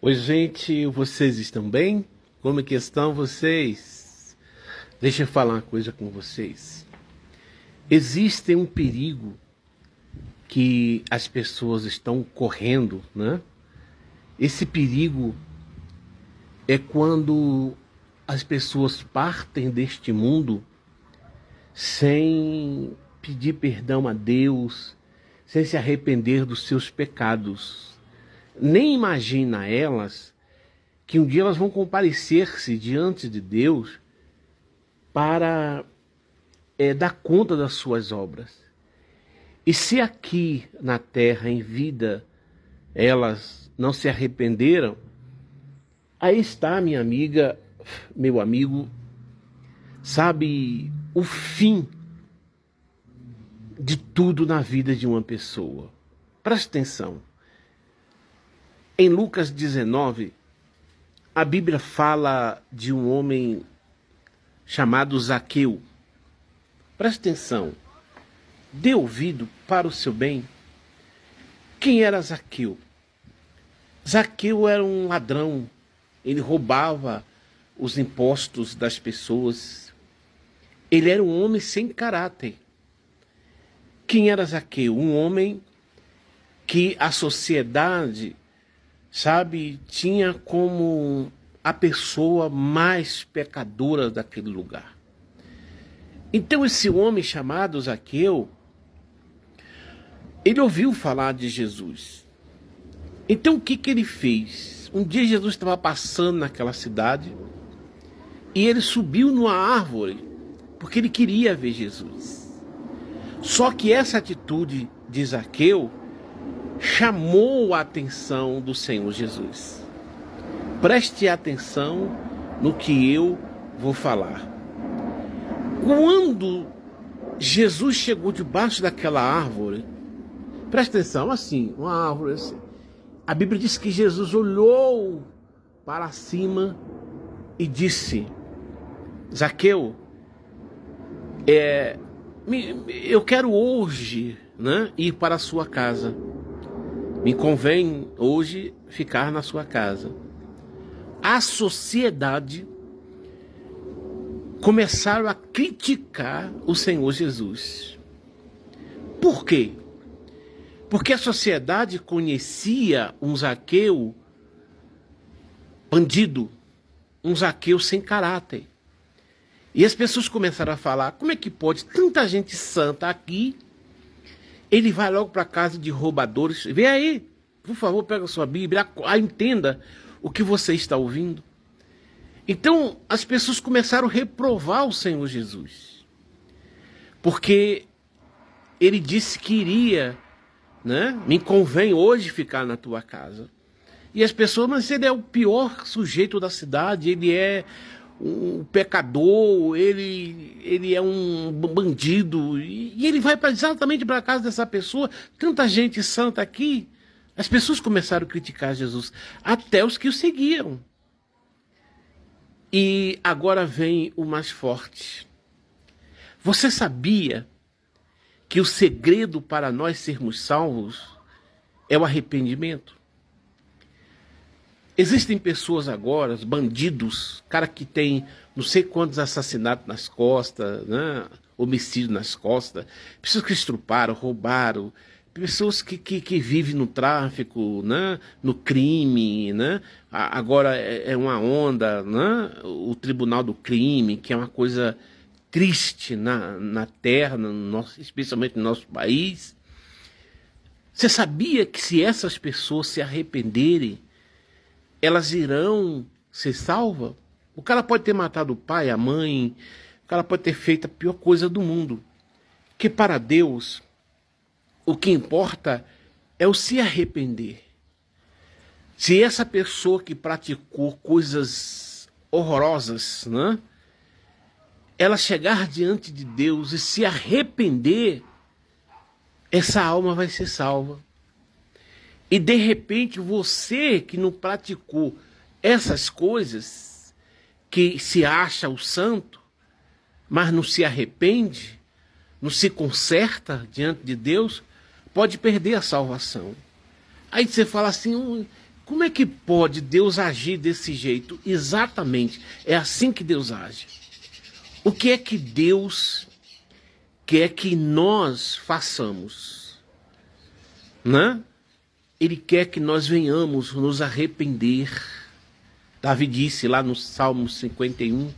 Oi, gente, vocês estão bem? Como é que estão vocês? Deixa eu falar uma coisa com vocês. Existe um perigo que as pessoas estão correndo, né? Esse perigo é quando as pessoas partem deste mundo sem pedir perdão a Deus, sem se arrepender dos seus pecados. Nem imagina elas que um dia elas vão comparecer-se diante de Deus para dar conta das suas obras. E se aqui na terra, em vida, elas não se arrependeram, aí está, minha amiga, meu amigo, sabe, o fim de tudo na vida de uma pessoa. Preste atenção. Em Lucas 19, a Bíblia fala de um homem chamado Zaqueu. Preste atenção. Dê ouvido para o seu bem. Quem era Zaqueu? Zaqueu era um ladrão. Ele roubava os impostos das pessoas. Ele era um homem sem caráter. Quem era Zaqueu? Um homem que a sociedade, sabe, tinha como a pessoa mais pecadora daquele lugar. Então esse homem chamado Zaqueu, ele ouviu falar de Jesus. Então o que ele fez? Um dia Jesus estava passando naquela cidade e ele subiu numa árvore porque ele queria ver Jesus. Só que essa atitude de Zaqueu chamou a atenção do Senhor Jesus. Preste atenção no que eu vou falar. Quando Jesus chegou debaixo daquela árvore, preste atenção, assim, uma árvore assim. A Bíblia diz que Jesus olhou para cima e disse: Zaqueu, eu quero hoje, né, ir para a sua casa. Me convém hoje ficar na sua casa. A sociedade começaram a criticar o Senhor Jesus. Por quê? Porque a sociedade conhecia um Zaqueu bandido, um Zaqueu sem caráter. E as pessoas começaram a falar: como é que pode tanta gente santa aqui? Ele vai logo para a casa de roubadores. Vem aí, por favor, pega a sua Bíblia, entenda o que você está ouvindo. Então, as pessoas começaram a reprovar o Senhor Jesus. Porque ele disse que iria, né? Me convém hoje ficar na tua casa. E as pessoas, mas ele é o pior sujeito da cidade, ele é um pecador, ele é um bandido, e ele vai exatamente para a casa dessa pessoa. Tanta gente santa aqui. As pessoas começaram a criticar Jesus, até os que o seguiam. E agora vem o mais forte. Você sabia que o segredo para nós sermos salvos é o arrependimento? Existem pessoas agora, bandidos, cara que tem não sei quantos assassinatos nas costas, né? Homicídio nas costas, pessoas que estruparam, roubaram, pessoas que vivem no tráfico, né? No crime, né? Agora é uma onda, né? O tribunal do crime, que é uma coisa triste na terra, especialmente no nosso país. Você sabia que se essas pessoas se arrependerem, elas irão ser salvas? O cara pode ter matado o pai, a mãe, o cara pode ter feito a pior coisa do mundo. Que para Deus, o que importa é o se arrepender. Se essa pessoa que praticou coisas horrorosas, né, ela chegar diante de Deus e se arrepender, essa alma vai ser salva. E de repente você que não praticou essas coisas, que se acha o santo, mas não se arrepende, não se conserta diante de Deus, pode perder a salvação. Aí você fala assim: como é que pode Deus agir desse jeito? Exatamente, é assim que Deus age. O que é que Deus quer que nós façamos? Né? Ele quer que nós venhamos nos arrepender. Davi disse lá no Salmo 51,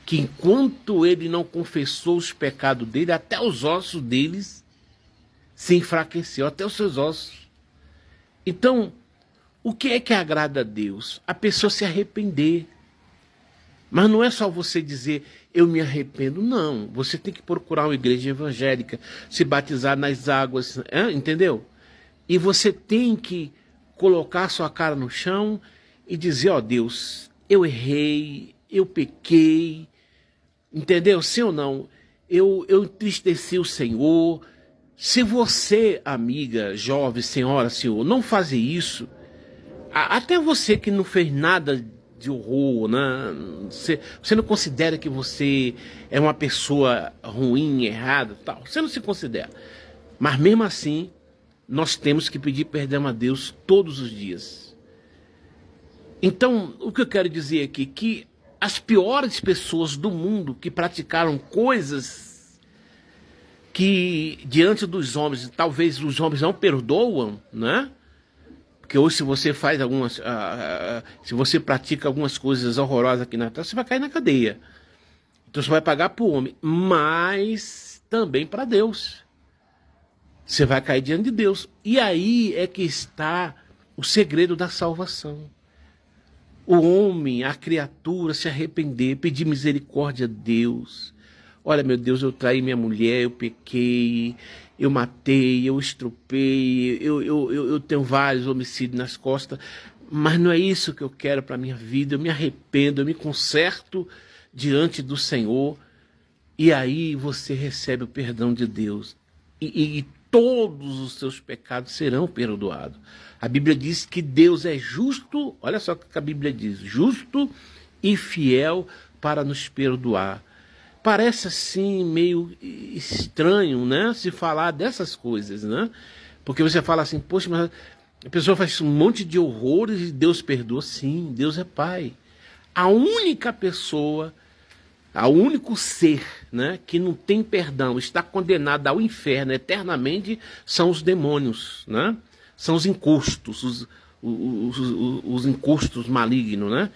que enquanto ele não confessou os pecados dele, até os ossos deles se enfraqueceu, até os seus ossos. Então, o que é que agrada a Deus? A pessoa se arrepender. Mas não é só você dizer, eu me arrependo. Não, você tem que procurar uma igreja evangélica, se batizar nas águas, entendeu? E você tem que colocar sua cara no chão e dizer, ó Deus, eu errei, eu pequei, entendeu? Sim ou não? Eu entristeci o Senhor. Se você, amiga, jovem, senhora, senhor, não fazer isso, até você que não fez nada de horror, né? Você não considera que você é uma pessoa ruim, errada, tal. Você não se considera. Mas mesmo assim, nós temos que pedir perdão a Deus todos os dias. Então, o que eu quero dizer aqui é que as piores pessoas do mundo que praticaram coisas que diante dos homens, talvez os homens não perdoam, né? Porque hoje se você faz algumas, se você pratica algumas coisas horrorosas aqui na terra, você vai cair na cadeia. Então você vai pagar para o homem, mas também para Deus. Você vai cair diante de Deus. E aí é que está o segredo da salvação. O homem, a criatura, se arrepender, pedir misericórdia a Deus. Olha, meu Deus, eu traí minha mulher, eu pequei, eu matei, eu estrupei, eu tenho vários homicídios nas costas, mas não é isso que eu quero para a minha vida. Eu me arrependo, eu me conserto diante do Senhor, e aí você recebe o perdão de Deus. E todos os seus pecados serão perdoados. A Bíblia diz que Deus é justo, olha só o que a Bíblia diz, justo e fiel para nos perdoar. Parece assim meio estranho, né, se falar dessas coisas, né? Porque você fala assim, poxa, mas a pessoa faz um monte de horrores e Deus perdoa. Sim, Deus é Pai. A única pessoa, o único ser, né, que não tem perdão, está condenado ao inferno eternamente, são os demônios, né? São os encostos, os encostos malignos, né?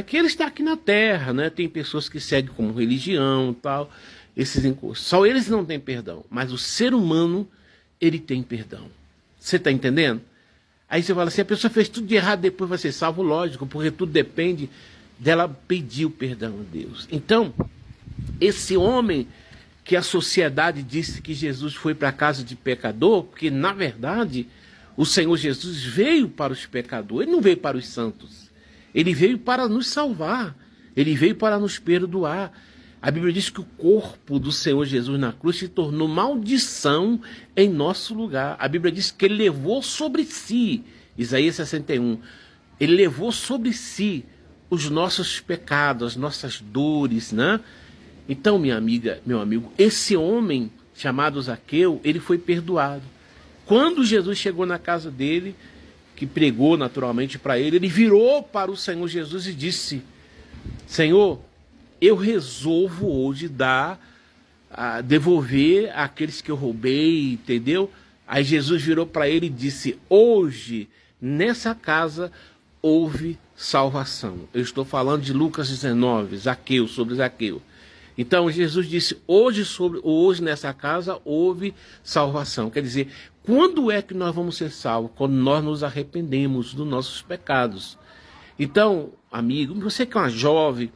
Que ele está aqui na Terra, né? Tem pessoas que seguem como religião e tal, esses encostos. Só eles não têm perdão, mas o ser humano, ele tem perdão. Você está entendendo? Aí você fala assim, a pessoa fez tudo de errado, depois vai ser salvo, lógico, porque tudo depende dela pedir o perdão a Deus. Então, esse homem que a sociedade disse que Jesus foi para a casa de pecador, porque na verdade o Senhor Jesus veio para os pecadores, ele não veio para os santos. Ele veio para nos salvar, ele veio para nos perdoar. A Bíblia diz que o corpo do Senhor Jesus na cruz se tornou maldição em nosso lugar. A Bíblia diz que ele levou sobre si, Isaías 61, ele levou sobre si os nossos pecados, as nossas dores, né? Então, minha amiga, meu amigo, esse homem chamado Zaqueu, ele foi perdoado. Quando Jesus chegou na casa dele, que pregou naturalmente para ele, ele virou para o Senhor Jesus e disse, Senhor, eu resolvo hoje devolver àqueles que eu roubei, entendeu? Aí Jesus virou para ele e disse, hoje, nessa casa, houve salvação. Eu estou falando de Lucas 19, Zaqueu, sobre Zaqueu. Então Jesus disse, hoje nessa casa houve salvação. Quer dizer, quando é que nós vamos ser salvos? Quando nós nos arrependemos dos nossos pecados. Então, amigo, você que é uma jovem,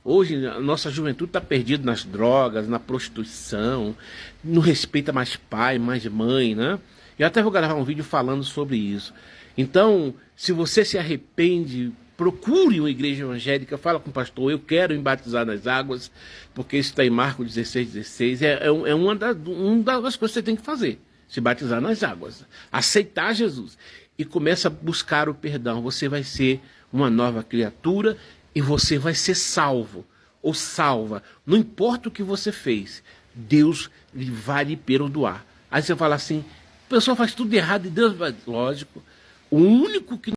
hoje a nossa juventude está perdida nas drogas, na prostituição, não respeita mais pai, mais mãe, né? Eu até vou gravar um vídeo falando sobre isso. Então, se você se arrepende, procure uma igreja evangélica, fala com o pastor, eu quero me batizar nas águas, porque isso está em Marcos 16:16, é uma das coisas que você tem que fazer, se batizar nas águas, aceitar Jesus, e começa a buscar o perdão, você vai ser uma nova criatura, e você vai ser salvo, ou salva, não importa o que você fez, Deus vai lhe perdoar. Aí você fala assim, a pessoa faz tudo errado e Deus vai, lógico, O único que